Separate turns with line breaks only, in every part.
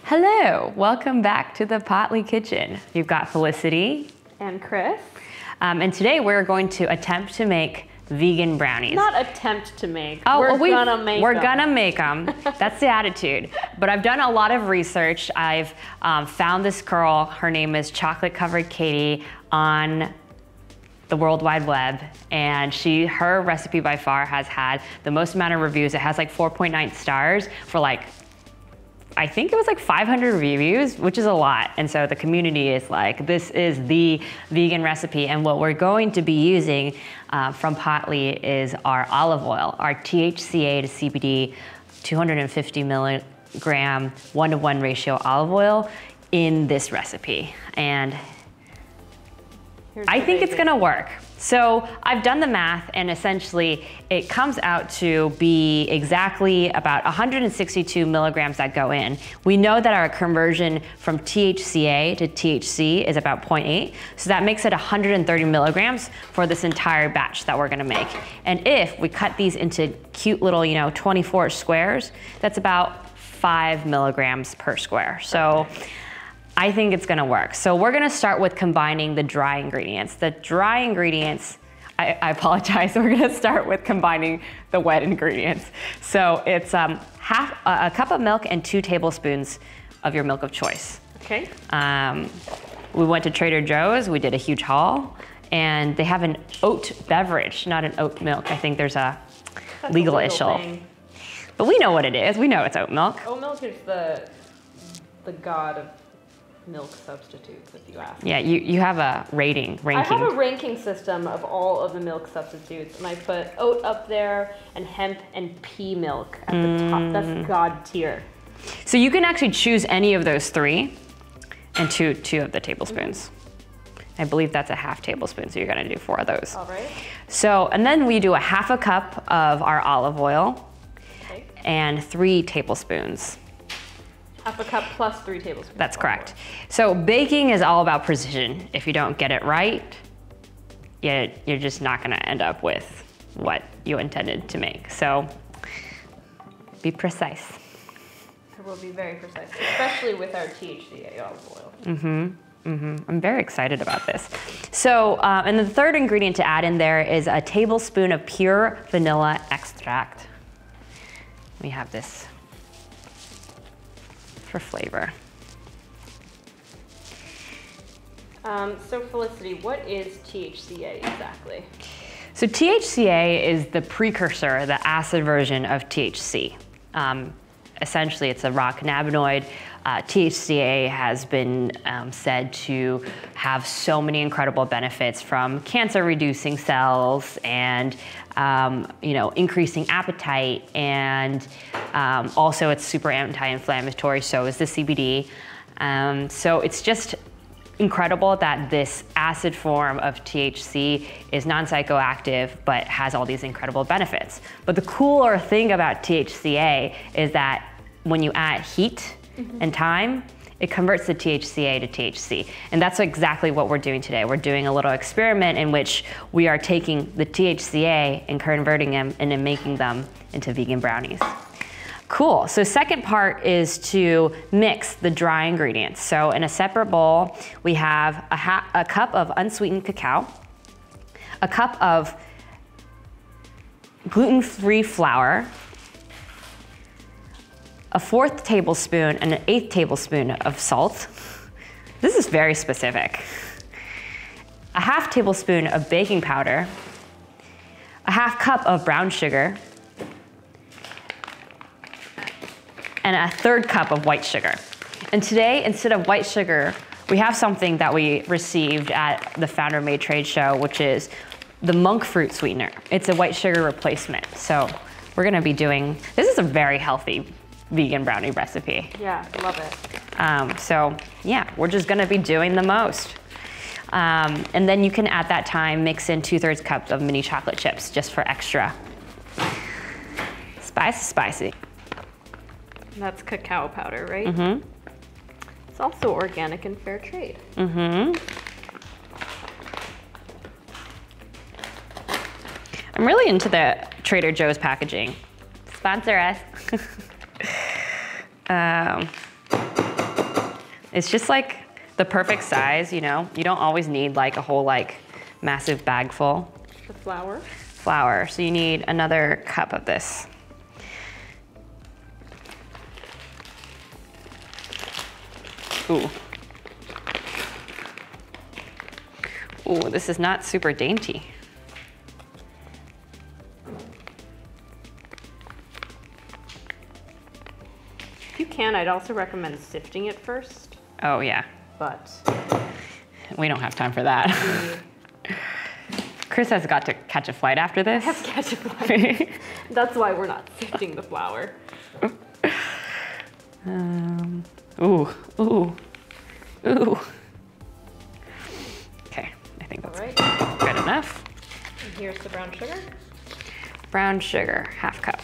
Hello, welcome back to the Potli kitchen. You've got Felicity.
And Chris.
And today we're going to attempt to make vegan brownies.
Not attempt to make,
we're
gonna make them.
We're gonna make them, that's the attitude. But I've done a lot of research. I've found this girl, her name is Chocolate Covered Katie, on the World Wide Web, and her recipe by far has had the most amount of reviews. It has like 4.9 stars for like, I think it was like 500 reviews, which is a lot. And so the community is like, this is the vegan recipe. And what we're going to be using from Potli is our olive oil, our THCa to CBD 250 milligram 1-to-1 ratio olive oil in this recipe. And I think it's gonna work. So I've done the math, and essentially it comes out to be exactly about 162 milligrams that go in. We know that our conversion from THCa to THC is about 0.8, so that makes it 130 milligrams for this entire batch that we're gonna make. And if we cut these into cute little, 24 squares, that's about 5 milligrams per square. So I think it's gonna work. So we're gonna start with combining the dry ingredients. The dry ingredients, I apologize, we're gonna start with combining the wet ingredients. So it's a cup of milk and 2 tablespoons of your milk of choice.
Okay.
We went to Trader Joe's, we did a huge haul, and they have an oat beverage, not an oat milk. I think there's a legal issue. But we know what it is, we know it's oat milk.
Oat milk is the god of milk substitutes, if you ask me.
Yeah, you have a ranking.
I have a ranking system of all of the milk substitutes, and I put oat up there and hemp and pea milk at the top. That's god tier.
So you can actually choose any of those 3 and two of the tablespoons. I believe that's a half tablespoon, so you're gonna do 4 of those.
All right.
So, and then we do a half a cup of our olive oil,
Okay.
and 3 tablespoons.
Half a cup plus 3 tablespoons.
That's correct. So baking is all about precision. If you don't get it right, you're just not gonna end up with what you intended to make. So be precise.
I will be very precise, especially with our THCa olive oil.
I'm very excited about this. So, and the third ingredient to add in there is a tablespoon of pure vanilla extract. We have this for flavor.
So Felicity, what is THCa exactly?
So THCa is the precursor, the acid version of THC. Essentially, it's a raw cannabinoid. THCa has been said to have so many incredible benefits, from cancer-reducing cells and increasing appetite, and also it's super anti-inflammatory, so is the CBD. So it's just incredible that this acid form of THC is non-psychoactive but has all these incredible benefits. But the cooler thing about THCa is that when you add heat and time, it converts the THCa to THC. And that's exactly what we're doing today. We're doing a little experiment in which we are taking the THCa and converting them and then making them into vegan brownies. Cool, so second part is to mix the dry ingredients. So in a separate bowl, we have a cup of unsweetened cacao, a cup of gluten-free flour, a 1/4 tablespoon and an 1/8 tablespoon of salt. This is very specific. A 1/2 tablespoon of baking powder, a 1/2 cup of brown sugar, and a 1/3 cup of white sugar. And today, instead of white sugar, we have something that we received at the Founder Made Trade Show, which is the monk fruit sweetener. It's a white sugar replacement. So we're gonna be doing, this is a very healthy vegan brownie recipe.
Yeah, love it.
So yeah, we're just gonna be doing the most. And then you can at that time mix in 2/3 cups of mini chocolate chips just for extra. Spicy.
That's cacao powder, right? It's also organic and fair trade.
I'm really into the Trader Joe's packaging. Sponsor us. It's just like the perfect size, you know? You don't always need like a whole like massive bag full.
The flour?
Flour, so you need another cup of this. Ooh. Ooh, this is not super dainty.
If you can, I'd also recommend sifting it first.
Oh yeah.
But
we don't have time for that. Chris has got to catch a flight after this.
I have to catch a flight. That's why we're not sifting the flour.
Ooh, ooh, ooh. Okay, I think that's good enough.
And here's the brown sugar.
Brown sugar, ½ cup.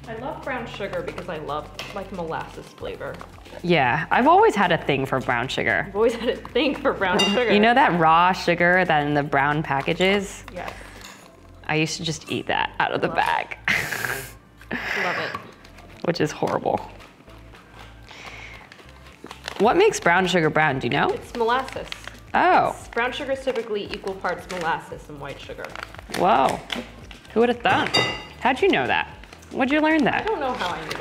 I love brown sugar because I love like molasses flavor.
Yeah, I've always had a thing for brown sugar.
I've always had a thing for brown sugar.
You know that raw sugar that in the brown packages?
Yes.
I used to just eat that out of the bag.
Love it.
Which is horrible. What makes brown sugar brown, do you know?
It's molasses.
Oh.
Brown sugar is typically equal parts molasses and white sugar.
Whoa. Who would have thought? How'd you know that? Where'd you learn that?
I don't know how I knew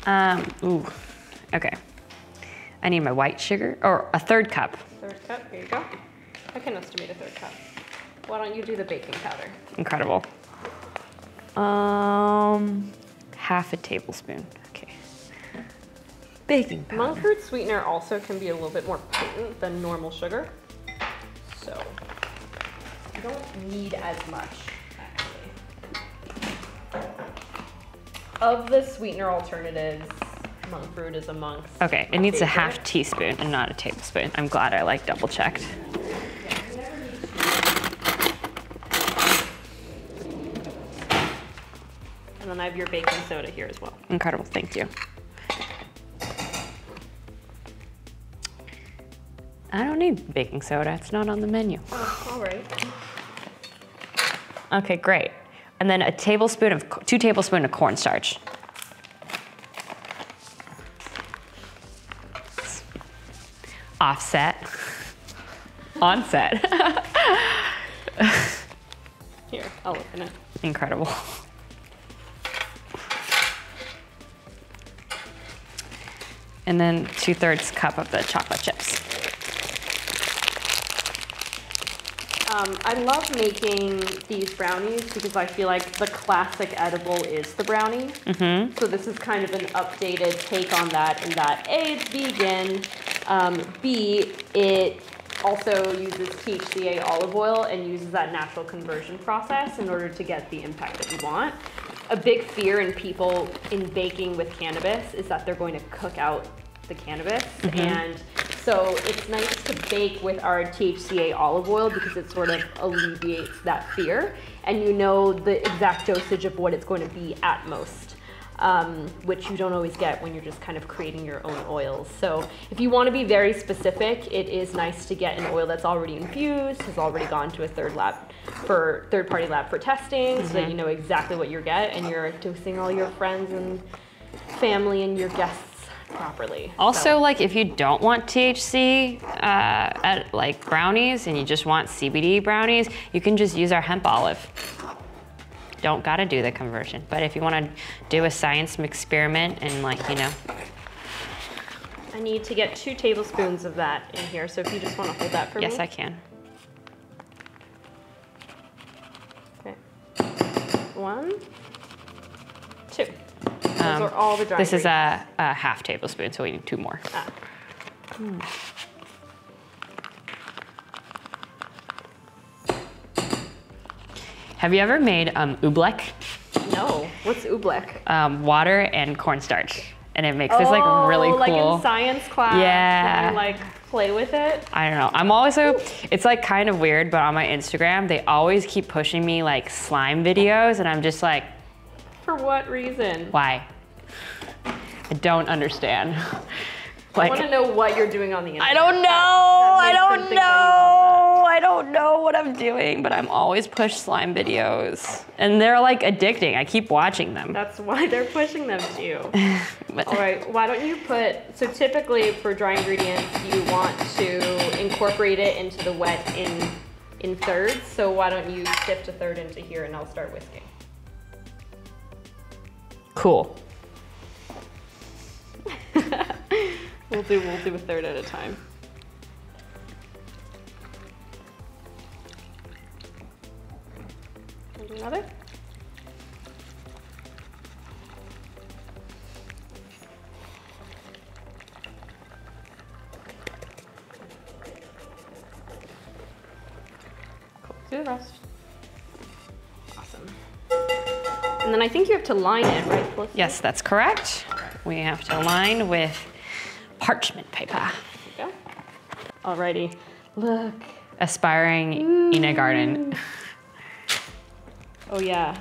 that.
Ooh, okay. I need my white sugar, or a 1/3 cup.
1/3 cup, here you go. I can estimate a 1/3 cup. Why don't you do the baking powder?
Incredible. ½ tablespoon, okay. Baking powder.
Monk fruit sweetener also can be a little bit more potent than normal sugar. So, you don't need as much, actually. Of the sweetener alternatives, monk fruit is amongst.
Okay, it needs a
favorite.
½ teaspoon and not a tablespoon. I'm glad I like double checked.
And then I have your baking soda here as well.
Incredible, thank you. I don't need baking soda, it's not on the menu.
Oh, all right.
Okay, great. And then 2 tablespoons of cornstarch. Offset. Onset.
Here, I'll open it.
Incredible. And then 2/3 cup of the chocolate chips.
I love making these brownies because I feel like the classic edible is the brownie.
Mm-hmm.
So this is kind of an updated take on that in that A, it's vegan, B, it also uses THCa olive oil and uses that natural conversion process in order to get the impact that you want. A big fear in people in baking with cannabis is that they're going to cook out the cannabis, and so it's nice to bake with our THCa olive oil because it sort of alleviates that fear, and you know the exact dosage of what it's going to be at most, which you don't always get when you're just kind of creating your own oils. So if you want to be very specific, it is nice to get an oil that's already infused, has already gone to a third-party lab for testing, so that you know exactly what you get, and you're dosing all your friends and family and your guests properly.
Also, like if you don't want THC at like brownies and you just want CBD brownies, you can just use our hemp olive. Don't gotta do the conversion. But if you wanna do a science experiment and like, you know.
I need to get 2 tablespoons of that in here, so if you just wanna hold that for me.
Yes, I can.
Okay. 1, 2. Those are all the dry
This is
ingredients.
a ½ tablespoon, so we need 2 more.
Ah.
Have you ever made oobleck?
No. What's oobleck?
Water and cornstarch. And it makes this like really cool.
Like in science class.
Yeah.
When you like play with it.
I don't know. I'm always it's like kind of weird, but on my Instagram, they always keep pushing me like slime videos, and I'm just like,
For what reason?
why? I don't understand.
I want to know what you're doing on the internet.
I don't know. I don't know what I'm doing, but I'm always push slime videos. And they're like addicting. I keep watching them.
That's why they're pushing them to you. All right, why don't you so typically for dry ingredients, you want to incorporate it into the wet in thirds. So why don't you sift a third into here and I'll start whisking.
Cool.
We'll do a third at a time. And another. Cool. Do the rest. Awesome. And then I think you have to line it, right, Felicity?
Yes, that's correct. We have to line with parchment paper.
There you go. Alrighty. Look.
Aspiring in a garden.
Oh yeah.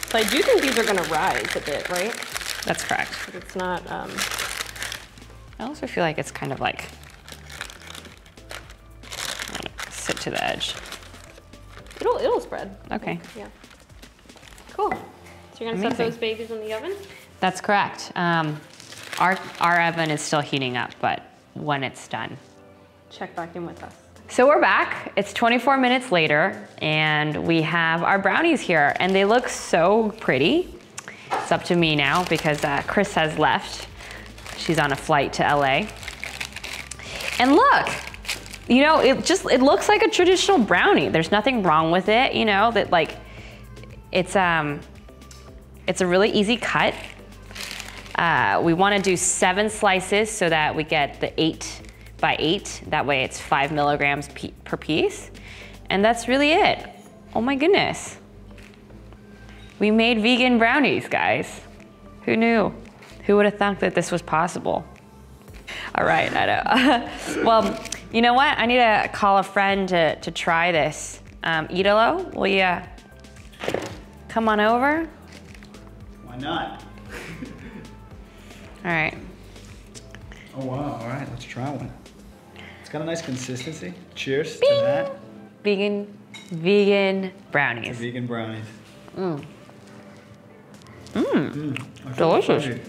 So I do think these are gonna rise a bit, right?
That's correct.
But it's not,
I also feel like it's kind of like, sit to the edge.
it'll spread.
Okay.
Yeah. Cool. So you're gonna set those babies in the oven?
That's correct. Our oven is still heating up, but when it's done.
Check back in with us.
So we're back. It's 24 minutes later, and we have our brownies here, and they look so pretty. It's up to me now because Chris has left. She's on a flight to LA. And look, you know, it looks like a traditional brownie. There's nothing wrong with it, you know, that like, it's a really easy cut. We wanna do 7 slices so that we get the 8 by 8. That way it's 5 milligrams per piece. And that's really it. Oh my goodness. We made vegan brownies, guys. Who knew? Who would have thought that this was possible? All right, I know. Well, you know what? I need to call a friend to try this. Idolo, will you come on over?
Why not?
All right.
Oh wow, all right, let's try one. It's got a nice consistency. Cheers
Bing.
to that.
Vegan brownies.
To vegan brownies.
Delicious.